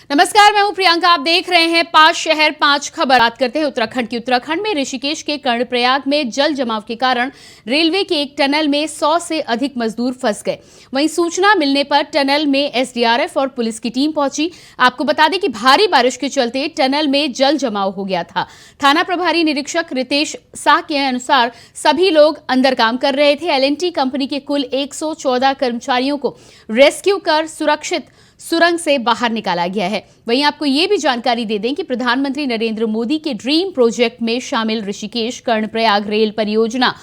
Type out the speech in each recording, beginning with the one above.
नमस्कार, मैं हूं प्रियंका। आप देख रहे हैं 5 शहर 5 खबर। बात करते हैं उत्तराखंड की। उत्तराखंड में ऋषिकेश के कर्णप्रयाग में जल जमाव के कारण रेलवे के एक टनल में 100 से अधिक मजदूर फंस गए। वहीं सूचना मिलने पर टनल में एसडीआरएफ और पुलिस की टीम पहुंची। आपको बता दें कि भारी बारिश के चलते टनल में जल जमाव हो गया था। थाना प्रभारी निरीक्षक रितेश शाह के अनुसार सभी लोग अंदर काम कर रहे थे। एल&टी कंपनी के कुल 114 कर्मचारियों को रेस्क्यू कर सुरक्षित सुरंग से बाहर निकाला गया है। वहीं आपको ये भी जानकारी दे दें कि प्रधानमंत्री नरेंद्र मोदी के ड्रीम प्रोजेक्ट में शामिल ऋषिकेश कर्णप्रयाग रेल परियोजना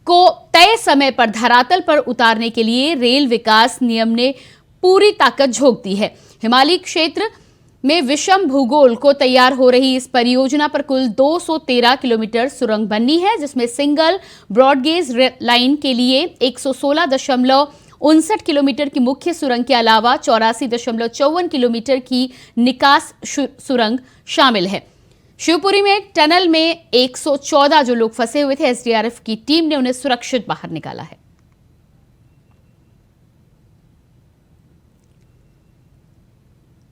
को तय समय पर धरातल पर उतारने के लिए रेल विकास निगम ने पूरी ताकत झोंक दी है। हिमालयी क्षेत्र में विषम भूगोल को तैयार हो रही इस परियोजना पर कुल 213 किलोमीटर सुरंग बननी है, जिसमें सिंगल ब्रॉडगेज लाइन के लिए 116.59 किलोमीटर की मुख्य सुरंग के अलावा 84.54 किलोमीटर की निकास सुरंग शामिल है। शिवपुरी में टनल में 114 जो लोग फंसे हुए थे, एसडीआरएफ की टीम ने उन्हें सुरक्षित बाहर निकाला है।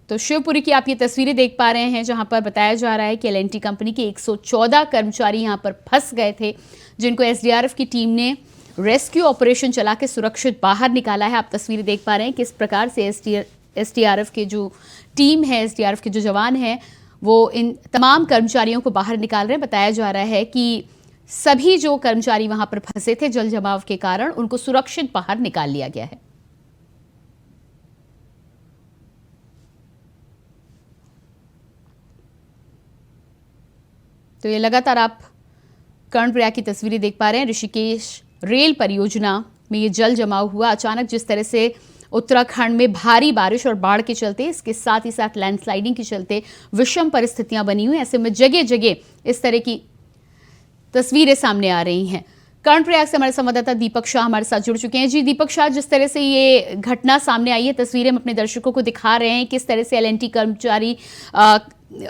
तो शिवपुरी की आप ये तस्वीरें देख पा रहे हैं, जहां पर बताया जा रहा है कि एल&टी कंपनी के 114 कर्मचारी यहां पर फंस गए थे, जिनको एसडीआरएफ की टीम ने रेस्क्यू ऑपरेशन चला के सुरक्षित बाहर निकाला है। आप तस्वीरें देख पा रहे हैं किस प्रकार से एसडीआरएफ के जो टीम है, एसडीआरएफ के जो जवान हैं, वो इन तमाम कर्मचारियों को बाहर निकाल रहे हैं। बताया जा रहा है कि सभी जो कर्मचारी वहां पर फंसे थे जल जमाव के कारण, उनको सुरक्षित बाहर निकाल लिया गया है। तो ये लगातार आप कर्णप्रयाग की तस्वीरें देख पा रहे हैं। ऋषिकेश रेल परियोजना में ये जल जमाव हुआ अचानक, जिस तरह से उत्तराखंड में भारी बारिश और बाढ़ के चलते, इसके साथ ही साथ लैंडस्लाइडिंग के चलते विषम परिस्थितियां बनी हुई। ऐसे में जगह जगह इस तरह की तस्वीरें सामने आ रही हैं। कर्णप्रयाग से हमारे संवाददाता दीपक शाह हमारे साथ जुड़ चुके हैं। जी दीपक शाह, जिस तरह से ये घटना सामने आई है, तस्वीरें हम अपने दर्शकों को दिखा रहे हैं, किस तरह से एल&टी कर्मचारी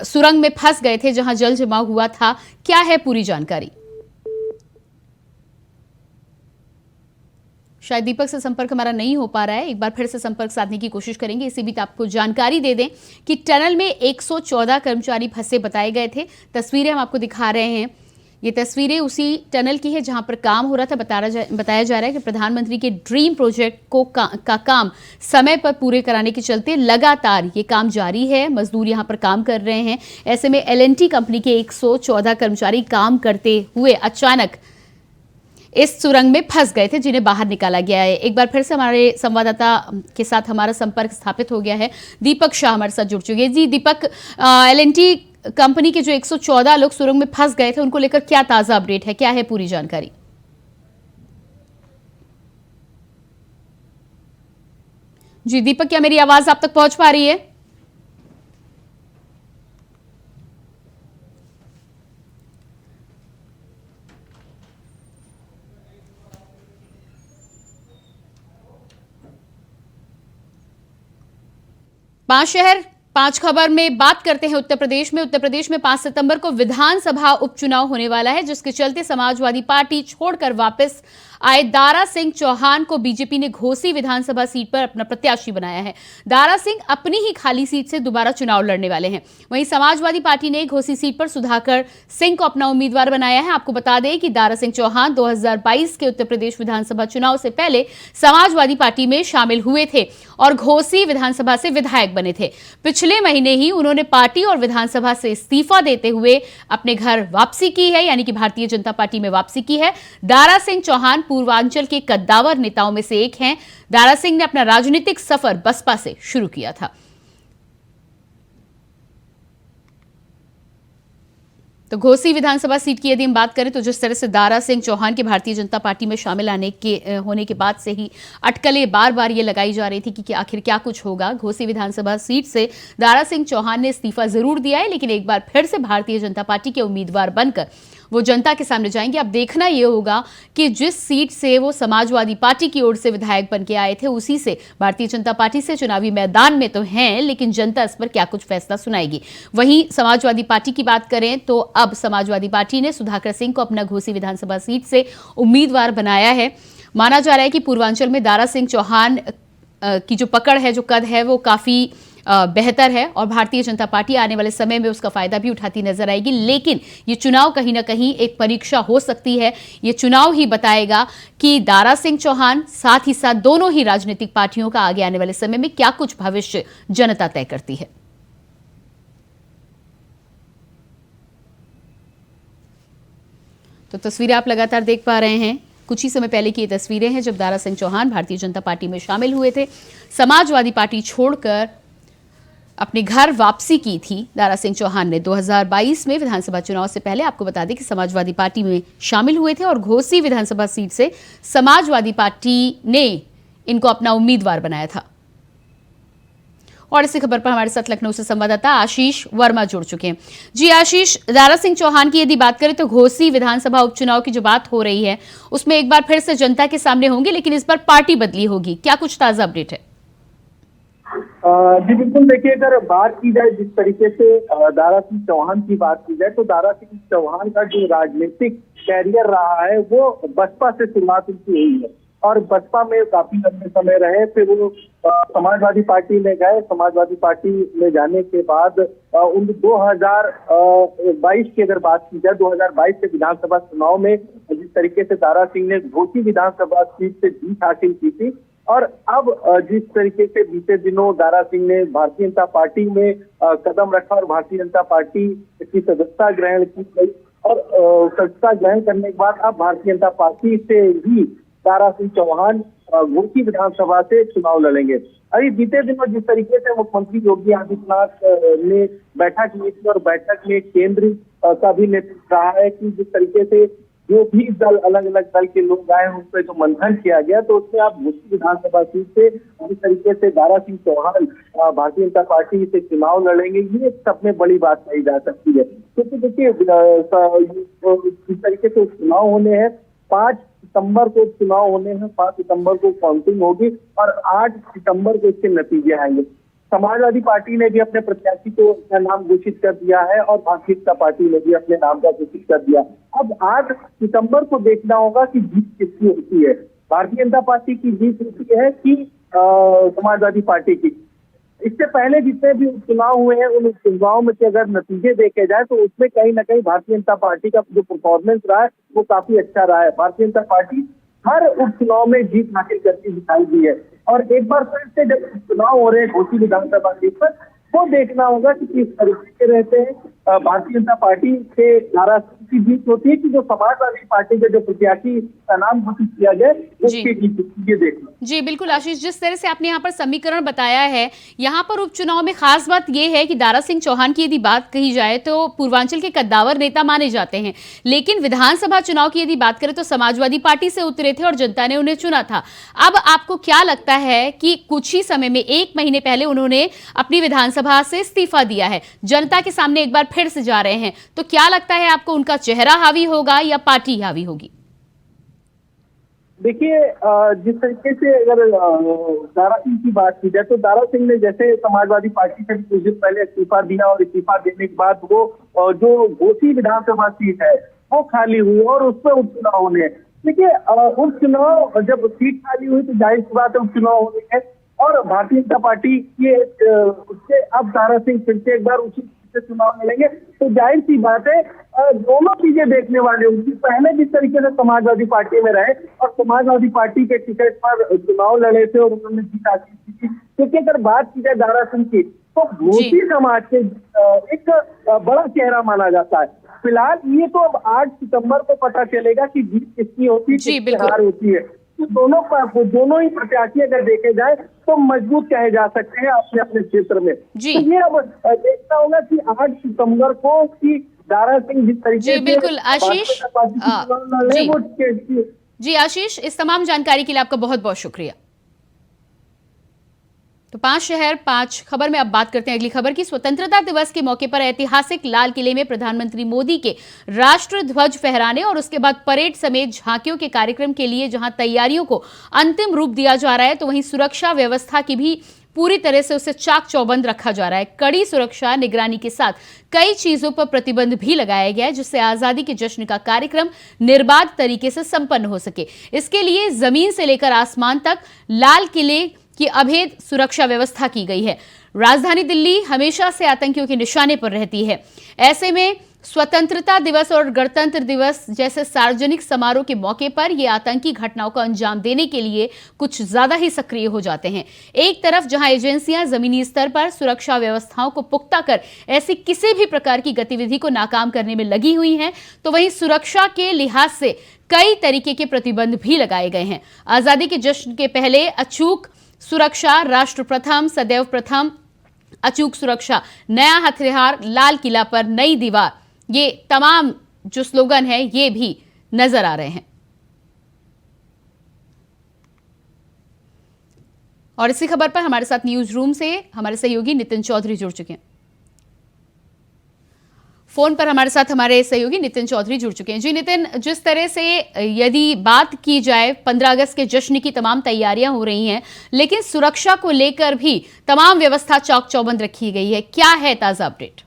सुरंग में फंस गए थे जहां जल जमाव हुआ था, क्या है पूरी जानकारी? शायद दीपक से संपर्क हमारा नहीं हो पा रहा है, एक बार फिर से संपर्क साधने की कोशिश करेंगे। इसी बीच आपको जानकारी दे दें कि टनल में 114 कर्मचारी फंसे बताए गए थे। तस्वीरें हम आपको दिखा रहे हैं, ये तस्वीरें उसी टनल की है जहां पर काम हो रहा था। बताया जा रहा है कि प्रधानमंत्री के ड्रीम प्रोजेक्ट को का काम समय पर पूरे कराने के चलते लगातार ये काम जारी है। मजदूर यहां पर काम कर रहे हैं। ऐसे में एल&टी कंपनी के 114 कर्मचारी काम करते हुए अचानक इस सुरंग में फंस गए थे, जिन्हें बाहर निकाला गया है। एक बार फिर से हमारे संवाददाता के साथ हमारा संपर्क स्थापित हो गया है। दीपक शाह हमारे साथ जुड़ चुके हैं। जी दीपक, एल&टी कंपनी के जो 114 लोग सुरंग में फंस गए थे, उनको लेकर क्या ताजा अपडेट है, क्या है पूरी जानकारी? जी दीपक, क्या मेरी आवाज आप तक पहुंच पा रही है? पांच शहर 5 खबर में बात करते हैं उत्तर प्रदेश में। उत्तर प्रदेश में 5 सितंबर को विधानसभा उपचुनाव होने वाला है, जिसके चलते समाजवादी पार्टी छोड़कर वापस आए दारा सिंह चौहान को बीजेपी ने घोसी विधानसभा सीट पर अपना प्रत्याशी बनाया है। दारा सिंह अपनी ही खाली सीट से दोबारा चुनाव लड़ने वाले हैं। वहीं समाजवादी पार्टी ने घोसी सीट पर सुधाकर सिंह को अपना उम्मीदवार बनाया है। आपको बता दें कि दारा सिंह चौहान 2022 के उत्तर प्रदेश विधानसभा चुनाव से पहले समाजवादी पार्टी में शामिल हुए थे और घोसी विधानसभा से विधायक बने थे। पिछले महीने ही उन्होंने पार्टी और विधानसभा से इस्तीफा देते हुए अपने घर वापसी की है, यानी कि भारतीय जनता पार्टी में वापसी की है। दारा सिंह चौहान पूर्वांचल के कद्दावर नेताओं में से एक हैं। दारा सिंह ने अपना राजनीतिक सफर बसपा से शुरू किया था। तो घोसी विधानसभा सीट की यदि हम बात करें, तो जिस तरह से दारा सिंह चौहान के भारतीय जनता पार्टी में शामिल होने के बाद से ही अटकलें बार बार ये लगाई जा रही थी कि आखिर क्या कुछ होगा। घोसी विधानसभा सीट से दारा सिंह चौहान ने इस्तीफा जरूर दिया है, लेकिन एक बार फिर से भारतीय जनता पार्टी के उम्मीदवार बनकर वो जनता के सामने जाएंगे। अब देखना यह होगा कि जिस सीट से वो समाजवादी पार्टी की ओर से विधायक बन के आए थे, उसी से भारतीय जनता पार्टी से चुनावी मैदान में तो हैं, लेकिन जनता इस पर क्या कुछ फैसला सुनाएगी। वहीं समाजवादी पार्टी की बात करें तो अब समाजवादी पार्टी ने सुधाकर सिंह को अपना घोसी विधानसभा सीट से उम्मीदवार बनाया है। माना जा रहा है कि पूर्वांचल में दारा सिंह चौहान की जो पकड़ है, जो कद है, वो काफी बेहतर है और भारतीय जनता पार्टी आने वाले समय में उसका फायदा भी उठाती नजर आएगी। लेकिन ये चुनाव कहीं ना कहीं एक परीक्षा हो सकती है। ये चुनाव ही बताएगा कि दारा सिंह चौहान साथ ही साथ दोनों ही राजनीतिक पार्टियों का आगे आने वाले समय में क्या कुछ भविष्य जनता तय करती है। तो तस्वीरें आप लगातार देख पा रहे हैं। कुछ ही समय पहले की ये तस्वीरें हैं जब दारा सिंह चौहान भारतीय जनता पार्टी में शामिल हुए थे। समाजवादी पार्टी छोड़कर अपने घर वापसी की थी दारा सिंह चौहान ने 2022 में विधानसभा चुनाव से पहले। आपको बता दें कि समाजवादी पार्टी में शामिल हुए थे और घोसी विधानसभा सीट से समाजवादी पार्टी ने इनको अपना उम्मीदवार बनाया था। और इसी खबर पर हमारे साथ लखनऊ से संवाददाता आशीष वर्मा जुड़ चुके हैं। जी आशीष, दारा सिंह चौहान की यदि बात करें तो घोसी विधानसभा उपचुनाव की जो बात हो रही है उसमें एक बार फिर से जनता के सामने होंगे, लेकिन इस बार पार्टी बदली होगी। क्या कुछ ताजा अपडेट है? जी बिल्कुल, देखिए अगर बात की जाए जिस तरीके से दारा सिंह चौहान की बात की जाए तो दारा सिंह चौहान का जो राजनीतिक कैरियर रहा है वो बसपा से शुरुआत उनकी हुई है और बसपा में काफी लंबे समय रहे। फिर वो समाजवादी पार्टी में गए। समाजवादी पार्टी में जाने के बाद उन 2022 की अगर बात की जाए 2022 के विधानसभा चुनाव में जिस तरीके से दारा सिंह ने घोसी विधानसभा सीट से जीत हासिल की थी और अब जिस तरीके से बीते दिनों दारा सिंह ने भारतीय जनता पार्टी में कदम रखा और भारतीय जनता पार्टी की सदस्यता ग्रहण की गई और सदस्यता ग्रहण करने के बाद अब भारतीय जनता पार्टी से ही दारा सिंह चौहान घोसी विधानसभा से चुनाव लड़ेंगे। अभी बीते दिनों जिस तरीके से मुख्यमंत्री योगी आदित्यनाथ ने बैठक की थी और बैठक में केंद्र का भी नेतृत्व रहा है कि जिस तरीके से जो भी दल अलग अलग दल के लोग आए उन पर जो मंथन किया गया तो उसमें आप घोसी विधानसभा सीट से जिस तरीके से दारा सिंह चौहान भारतीय जनता पार्टी से चुनाव लड़ेंगे, ये सबसे बड़ी बात कही जा सकती है। क्योंकि देखिए जिस तरीके से चुनाव होने हैं 5 सितंबर को चुनाव होने हैं, 5 सितंबर को काउंटिंग होगी और 8 सितंबर को इसके नतीजे आएंगे। समाजवादी पार्टी ने भी अपने प्रत्याशी को अपना नाम घोषित कर दिया है और भारतीय जनता पार्टी ने भी अपने नाम का घोषित कर दिया। अब 8 सितंबर को देखना होगा कि जीत किसकी होती है। भारतीय जनता पार्टी की जीत होती है कि समाजवादी पार्टी की। इससे पहले जितने भी उपचुनाव हुए हैं उन उपचुनाव में से अगर नतीजे देखे जाए तो उसमें कहीं ना कहीं भारतीय जनता पार्टी का जो परफॉर्मेंस रहा है वो काफी अच्छा रहा है। भारतीय जनता पार्टी हर उपचुनाव में जीत हासिल करती दिखाई दी है और एक बार फिर से जब चुनाव हो रहे हैं घोसी विधानसभा सीट पर वो देखना होगा कि किस तरीके के रहते हैं। भारतीय जनता पार्टी से दारा सिंह की जीत होती है कि जो समाजवादी पार्टी के जो प्रत्याशी का नाम घोषित किया गया उसकी जीत, ये देखना। जी बिल्कुल आशीष, जिस तरह से आपने यहाँ पर समीकरण बताया है, यहाँ पर उपचुनाव में खास बात यह है कि दारा सिंह चौहान की यदि बात कही जाए तो पूर्वांचल के कद्दावर नेता माने जाते हैं, लेकिन विधानसभा चुनाव की यदि बात करें तो समाजवादी पार्टी से उतरे थे और जनता ने उन्हें चुना था। अब आपको क्या लगता है कि कुछ ही समय में 1 महीने पहले उन्होंने अपनी विधानसभा से इस्तीफा दिया है, जनता के सामने एक बार फिर से जा रहे हैं, तो क्या लगता है आपको उनका चेहरा हावी होगा या पार्टी हावी होगी? देखिए जिस तरीके से अगर दारा सिंह की बात की जाए तो दारा सिंह ने जैसे समाजवादी पार्टी से कुछ दिन पहले इस्तीफा दिया और इस्तीफा देने के बाद वो जो घोसी विधानसभा सीट है वो खाली हुई और उस पर उपचुनाव होने। देखिए उपचुनाव जब सीट खाली हुई तो जाहिर सी बात है उपचुनाव होने है और भारतीय जनता पार्टी के उससे अब दारा सिंह फिर से एक बार उसी से चुनाव लड़ेंगे तो जाहिर सी बात है दोनों चीजें देखने वाले होंगी। पहले जिस तरीके से समाजवादी पार्टी में रहे और समाजवादी पार्टी के टिकट पर चुनाव लड़े थे और उन्होंने जीत हासिल की थी, क्योंकि अगर बात की जाए दारा सिंह की तो घोसी समाज के एक बड़ा चेहरा माना जाता है। फिलहाल ये तो अब 8 सितंबर को पता चलेगा कि जीत किसकी होती है, किसकी हार होती है। तो दोनों ही प्रत्याशी अगर देखे जाए तो मजबूत कहे जा सकते हैं अपने अपने क्षेत्र में। तो ये अब देखना होगा कि 8 सितंबर को कि दारा सिंह जिस तरीके से बिल्कुल आशीष जी आशीष, इस तमाम जानकारी के लिए आपका बहुत बहुत शुक्रिया। तो 5 शहर 5 खबर में अब बात करते हैं अगली खबर की। स्वतंत्रता दिवस के मौके पर ऐतिहासिक लाल किले में प्रधानमंत्री मोदी के राष्ट्र ध्वज फहराने और उसके बाद परेड समेत झांकियों के कार्यक्रम के लिए जहां तैयारियों को अंतिम रूप दिया जा रहा है तो वहीं सुरक्षा व्यवस्था की भी पूरी तरह से उसे चाक चौबंद रखा जा रहा है। कड़ी सुरक्षा निगरानी के साथ कई चीजों पर प्रतिबंध भी लगाया गया है जिससे आजादी के जश्न का कार्यक्रम निर्बाध तरीके से संपन्न हो सके। इसके लिए जमीन से लेकर आसमान तक लाल किले की अभेद सुरक्षा व्यवस्था की गई है। राजधानी दिल्ली हमेशा से आतंकियों के निशाने पर रहती है। ऐसे में स्वतंत्रता दिवस और गणतंत्र दिवस जैसे सार्वजनिक समारोह के मौके पर ये आतंकी घटनाओं को अंजाम देने के लिए कुछ ज्यादा ही सक्रिय हो जाते हैं। एक तरफ जहां एजेंसियां जमीनी स्तर पर सुरक्षा व्यवस्थाओं को पुख्ता कर ऐसी किसी भी प्रकार की गतिविधि को नाकाम करने में लगी हुई हैं, तो वहीं सुरक्षा के लिहाज से कई तरीके के प्रतिबंध भी लगाए गए हैं। आजादी के जश्न के पहले अचूक सुरक्षा, राष्ट्र प्रथम, सदैव प्रथम, अचूक सुरक्षा, नया हथियार, लाल किला पर नई दीवार, ये तमाम जो स्लोगन है ये भी नजर आ रहे हैं। और इसी खबर पर हमारे साथ न्यूज रूम से हमारे सहयोगी नितिन चौधरी जुड़ चुके हैं। फोन पर हमारे साथ हमारे सहयोगी नितिन चौधरी जुड़ चुके हैं। जी नितिन, जिस तरह से यदि बात की जाए 15 अगस्त के जश्न की तमाम तैयारियां हो रही हैं, लेकिन सुरक्षा को लेकर भी तमाम व्यवस्था चौक चौबंद रखी गई है, क्या है ताजा अपडेट?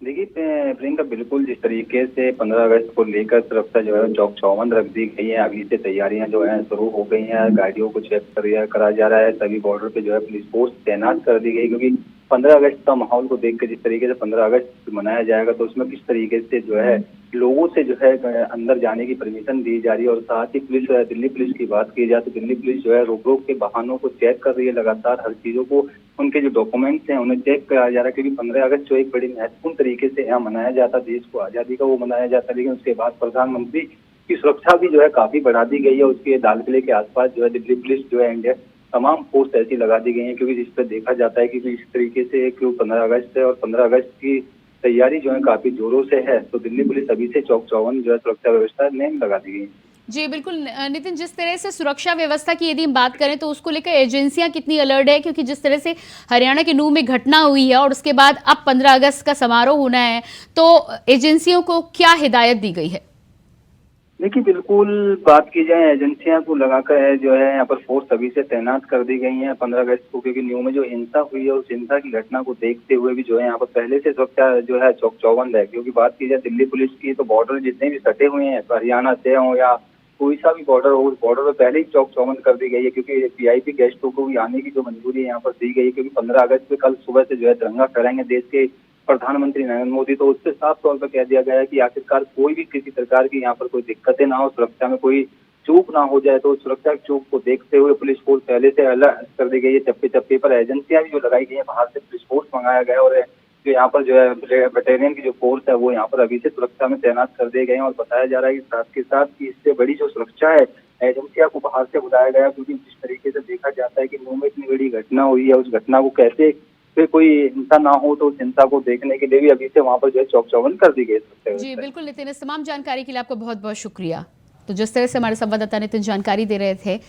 देखिए प्रियंका, बिल्कुल जिस तरीके से 15 अगस्त को लेकर सुरक्षा जो है चौक चौबंद रख दी गई है। अभी से तैयारियां जो है शुरू हो गई हैं। गाड़ियों को चेक करा जा रहा है। सभी बॉर्डर पे जो है पुलिस फोर्स तैनात कर दी गई, क्योंकि 15 अगस्त का माहौल को देख कर जिस तरीके से 15 अगस्त मनाया जाएगा, तो उसमें किस तरीके से जो है लोगों से जो है अंदर जाने की परमिशन दी जा रही है। और साथ ही पुलिस दिल्ली पुलिस की बात की जाए तो दिल्ली पुलिस जो है रोक रोक के वाहनों को चेक कर रही है। लगातार हर चीजों को, उनके जो डॉक्यूमेंट्स हैं उन्हें चेक कराया जा रहा है, क्योंकि 15 अगस्त जो एक बड़ी महत्वपूर्ण तरीके से यहाँ मनाया जाता, देश को आजादी का वो मनाया जाता। लेकिन उसके बाद प्रधानमंत्री की सुरक्षा भी जो है काफी बढ़ा दी गई है। उसके लाल किले के आसपास जो है दिल्ली पुलिस जो है इंडिया तमाम फोर्स ऐसी लगा दी गई है, क्योंकि जिस पर देखा जाता है कि इस तरीके से क्यों 15 अगस्त है और 15 अगस्त की तैयारी जो है काफी जोरों से है, तो दिल्ली पुलिस अभी से चौक चौबंद जो है सुरक्षा व्यवस्था में लगा दी गई है। जी बिल्कुल नितिन, जिस तरह से सुरक्षा व्यवस्था की यदि हम बात करें तो उसको लेकर एजेंसियां कितनी अलर्ट है? क्योंकि जिस तरह से हरियाणा के नूह में घटना हुई है और उसके बाद अब 15 अगस्त का समारोह होना है, तो एजेंसियों को क्या हिदायत दी गई है? देखिए, बिल्कुल बात की जाए एजेंसियां को लगाकर जो है यहाँ पर फोर्स अभी से तैनात कर दी गई है 15 अगस्त को, क्योंकि न्यू में जो हिंसा हुई है उस हिंसा की घटना को देखते हुए भी जो है यहाँ पर पहले से सुरक्षा जो है चौक चौबंद है। क्योंकि बात की जाए दिल्ली पुलिस की, तो बॉर्डर जितने भी सटे हुए हैं, हरियाणा से हो या कोई सा भी बॉर्डर हो, उस बॉर्डर पर पहले ही चौक चौबंद कर दी गई है, क्योंकि वीआईपी गेस्टों को भी आने की जो मंजूरी यहाँ पर दी गई है। क्योंकि 15 अगस्त पे कल सुबह से जो है तिरंगा फहराएंगे देश के प्रधानमंत्री नरेंद्र मोदी, तो उससे साफ तौर पर कह दिया गया है कि आखिरकार कोई भी किसी प्रकार की यहाँ पर कोई दिक्कतें ना हो, सुरक्षा में कोई चूक ना हो जाए। तो सुरक्षा चूक को देखते हुए पुलिस फोर्स पहले से अलर्ट कर दी गई है। चप्पे चप्पे पर एजेंसियां भी जो लगाई गई है, बाहर से पुलिस फोर्स मंगाया गया, और जो यहाँ पर जो है बटालियन की जो फोर्स है वो यहाँ पर अभी से सुरक्षा में तैनात कर दिए गए हैं। और बताया जा रहा है कि साथ के साथ कि इससे बड़ी जो सुरक्षा है, एजेंसिया को बाहर से बुलाया गया, क्योंकि जिस तरीके से देखा जाता है कि न्यू में इतनी बड़ी घटना हुई है, उस घटना को कैसे फिर कोई हिंसा ना हो, तो उस हिंसा को देखने के लिए भी अभी से वहां पर जो है चौक चौबंद कर दी गई। जी बिल्कुल नितिन, इस तमाम जानकारी के लिए आपको बहुत बहुत शुक्रिया। तो जिस तरह से हमारे संवाददाता नितिन जानकारी दे रहे थे,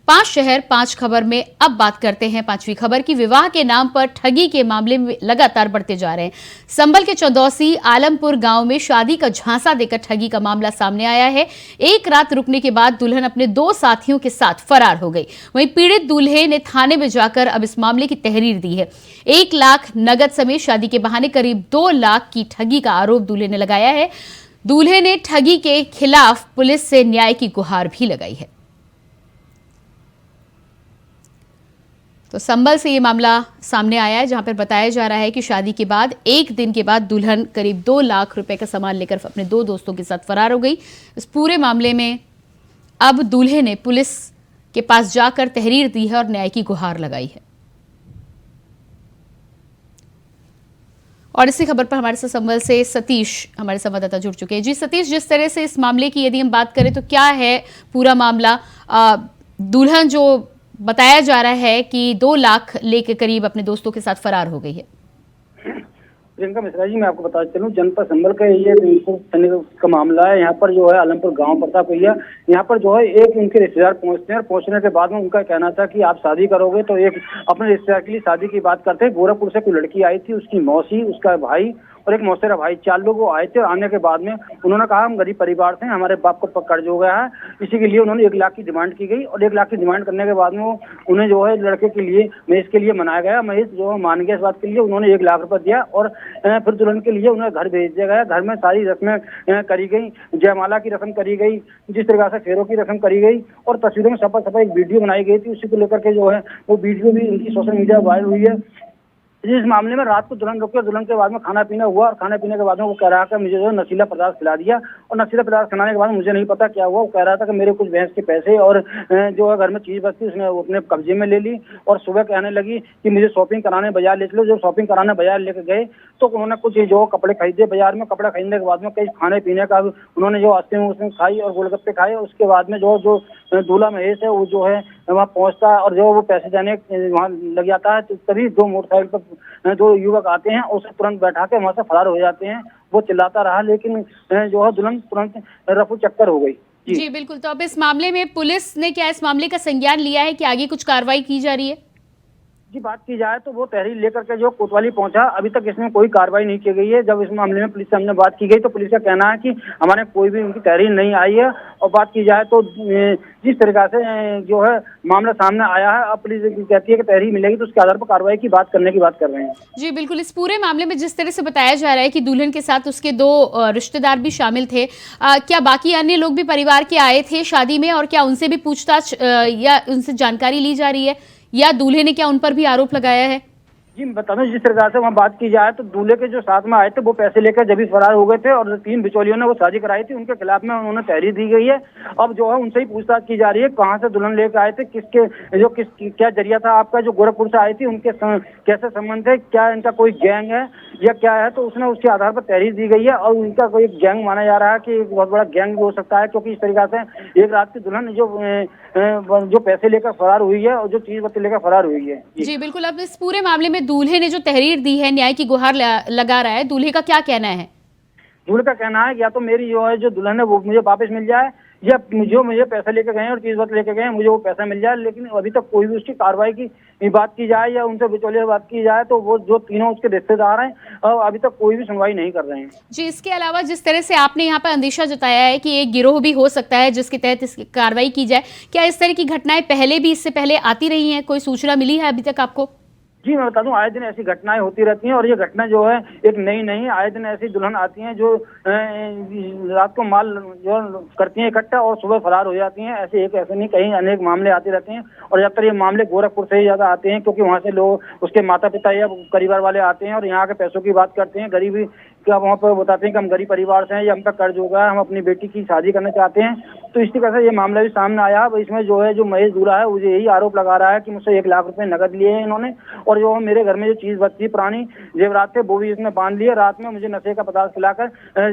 5 शहर 5 खबर में अब बात करते हैं 5वीं खबर की। विवाह के नाम पर ठगी के मामले में लगातार बढ़ते जा रहे हैं। संभल के चौदौसी आलमपुर गांव में शादी का झांसा देकर ठगी का मामला सामने आया है। एक रात रुकने के बाद दुल्हन अपने 2 साथियों के साथ फरार हो गई। वहीं पीड़ित दूल्हे ने थाने में जाकर अब इस मामले की तहरीर दी है। 1 लाख नगद समेत शादी के बहाने करीब 2 लाख की ठगी का आरोप दूल्हे ने लगाया है। दूल्हे ने ठगी के खिलाफ पुलिस से न्याय की गुहार भी लगाई है। तो संभल से ये मामला सामने आया है, जहां पर बताया जा रहा है कि शादी के बाद 1 दिन के बाद दुल्हन करीब 2 लाख रुपए का सामान लेकर अपने 2 दोस्तों के साथ फरार हो गई। इस पूरे मामले में अब दूल्हे ने पुलिस के पास जाकर तहरीर दी है और न्याय की गुहार लगाई है। और इसी खबर पर हमारे साथ संभल से सतीश हमारे संवाददाता जुड़ चुके हैं। जी सतीश, जिस तरह से इस मामले की यदि हम बात करें तो क्या है पूरा मामला? दुल्हन जो बताया जा रहा है कि 2 लाख लेके करीब अपने दोस्तों के साथ फरार हो गई है। प्रियंका मिश्रा जी, मैं आपको बताना चलूं, जनपद संभल का ये का मामला है। यहाँ पर जो है आलमपुर गांव पड़ता भैया, यहाँ पर जो है एक उनके रिश्तेदार पहुंचते हैं और पहुंचने के बाद में उनका कहना था कि आप शादी करोगे, तो एक अपने रिश्तेदार के लिए शादी की बात करते हैं। गोरखपुर से कोई लड़की आई थी, उसकी मौसी, उसका भाई और एक मौसेरा भाई, 4 लोग वो आए थे। आने के बाद में उन्होंने कहा हम गरीब परिवार से, हमारे बाप को कर्ज हो गया है, इसी के लिए उन्होंने 1 लाख की डिमांड की गई। और 1 लाख की डिमांड करने के बाद में उन्हें जो है लड़के के लिए, महेश के लिए मनाया गया। महेश जो मान गया इस बात के लिए, उन्होंने 1 लाख रुपए दिया और फिर दुल्हन के लिए उन्हें घर भेज दिया गया। घर में सारी रस्में करी गई, जयमाला की रस्म करी गई, जिस तरह से फेरों की रस्म करी गई और तस्वीरों में सफा सफा एक वीडियो बनाई गई थी। उसी को लेकर के जो है वो वीडियो भी उनकी सोशल मीडिया वायरल हुई है। इस मामले में रात को दुल्हन रुकी और दुल्हन के बाद में खाना पीना हुआ और खाने पीने के बाद में वो कह रहा था मुझे जो है नशीला पदार्थ खिला दिया और नशीला पदार्थ खिलाने के बाद मुझे नहीं पता क्या हुआ। वो कह रहा था कि मेरे कुछ भैंस के पैसे और जो है घर में चीज बचती उसने अपने कब्जे में ले ली और सुबह कहने लगी कि मुझे शॉपिंग कराने बाजार ले चलो। जब शॉपिंग कराने बाजार लेके गए तो उन्होंने कुछ जो कपड़े खरीदे बाजार में। कपड़ा खरीदने के बाद में कई खाने पीने का उन्होंने जो आइसक्रीम खाई और गोलगप्पे खाए। उसके बाद में जो दूल्हा महेश है वो जो है वहाँ पहुंचता है और जो वो पैसे देने वहाँ लग जाता है। तो तभी 2 मोटरसाइकिल पर 2 युवक आते हैं और उसे तुरंत बैठा के वहाँ से फरार हो जाते हैं। वो चिल्लाता रहा लेकिन जो है दुल्हन तुरंत रफू चक्कर हो गई। जी बिल्कुल। तो अब इस मामले में पुलिस ने क्या इस मामले का संज्ञान लिया है कि आगे कुछ कार्रवाई की जा रही है? जी बात की जाए तो वो तहरीर लेकर के जो कोतवाली पहुंचा, अभी तक इसमें कोई कार्रवाई नहीं की गई है। जब इस मामले में पुलिस से हमने बात की गई तो पुलिस का कहना है कि हमारे कोई भी उनकी तहरीर नहीं आई है। और बात की जाए तो जिस तरीका से जो है मामला सामने आया है, अब पुलिस कहती है कि तहरीर मिलेगी तो उसके आधार पर कार्रवाई की बात करने की बात कर रहे हैं। जी बिल्कुल। इस पूरे मामले में जिस तरह से बताया जा रहा है कि दुल्हन के साथ उसके 2 रिश्तेदार भी शामिल थे, क्या बाकी अन्य लोग भी परिवार के आए थे शादी में और क्या उनसे भी पूछताछ या उनसे जानकारी ली जा रही है या दूल्हे ने क्या उन पर भी आरोप लगाया है? जी मैं बता दूं, जिस तरह से वहाँ बात की जाए तो दूल्हे के जो साथ में आए थे वो पैसे लेकर जब भी फरार हो गए थे और 3 बिचौलियों ने वो साजिश कराई थी उनके खिलाफ में उन्होंने तहरीर दी गई है। अब जो है उनसे ही पूछताछ की जा रही है कहाँ से दुल्हन लेकर आए थे, क्या जरिया था आपका, जो गोरखपुर से आए थे उनके कैसे संबंध है, क्या इनका कोई गैंग है या क्या है। तो उसने उसके आधार पर तहरीर दी गई है और उनका कोई गैंग माना जा रहा है कि एक बहुत बड़ा गैंग भी हो सकता है, क्योंकि इस तरीका से एक रात की दुल्हन जो पैसे लेकर फरार हुई है और जो चीज बत्ती लेकर फरार हुई है। जी बिल्कुल। अब इस पूरे मामले में दूल्हे ने जो तहरीर दी है, न्याय की गुहार लगा रहा है, दूल्हे का क्या कहना है? दूल्हे का कहना है या तो मेरी जो है जो दुल्हन है वो मुझे वापस मिल जाए या मुझे पैसा लेके गए और चीज बत लेके गए मुझे वो पैसा मिल जाए। लेकिन अभी तक कोई भी उसकी कार्रवाई की बात की जाए या उनसे बिचौलिए बात की जाए तो वो जो तीनों उसके रिश्तेदार हैं और अभी तक कोई भी सुनवाई नहीं कर रहे हैं। जी इसके अलावा जिस तरह से आपने यहाँ पर अंदेशा जताया है कि एक गिरोह भी हो सकता है जिसके तहत इसकी कार्रवाई की जाए, क्या इस तरह की घटनाएं पहले भी इससे पहले आती रही हैं? कोई सूचना मिली है अभी तक आपको? जी मैं बता दूं, आए दिन ऐसी घटनाएं होती रहती हैं और ये घटना जो है एक नई नहीं, आए दिन ऐसी दुल्हन आती हैं जो रात को माल जो करती हैं इकट्ठा और सुबह फरार हो जाती हैं। ऐसे नहीं, कहीं अनेक मामले आते रहते हैं और ज्यादातर ये मामले गोरखपुर से ही ज्यादा आते हैं क्योंकि वहाँ से लोग उसके माता पिता या परिवार वाले आते हैं और यहाँ के पैसों की बात करते हैं, गरीबी क्या वहाँ पर बताते हैं कि हम गरीब परिवार से हैं या हम पर कर्ज होगा, हम अपनी बेटी की शादी करना चाहते हैं। तो इस तरह से ये मामला भी सामने आया। अब इसमें जो है जो महेश दूल्हा है मुझे यही आरोप लगा रहा है कि मुझसे 1 लाख रुपए नकद लिए हैं इन्होंने और जो मेरे घर में जो चीज बचती पुरानी जेवरात थे वो भी इसने बांध लिए। रात में मुझे नशे का पदार्थ खिलाकर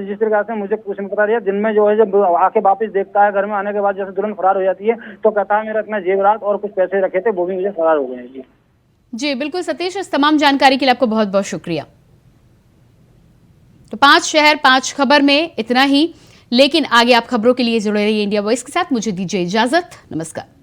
जिस तरीके से मुझे कुछ नहीं पता दिया। दिन में जो है जब आके वापस देखता है घर में आने के बाद जैसे दुल्हन फरार हो जाती है तो कहता है मेरा इतना जेवरात और कुछ पैसे रखे थे वो भी मुझे फरार हो गए। जी बिल्कुल सतीश, इस तमाम जानकारी के लिए आपको बहुत बहुत शुक्रिया। तो 5 शहर 5 खबर में इतना ही, लेकिन आगे आप खबरों के लिए जुड़े रहिए इंडिया वॉइस के साथ। मुझे दीजिए इजाजत, नमस्कार।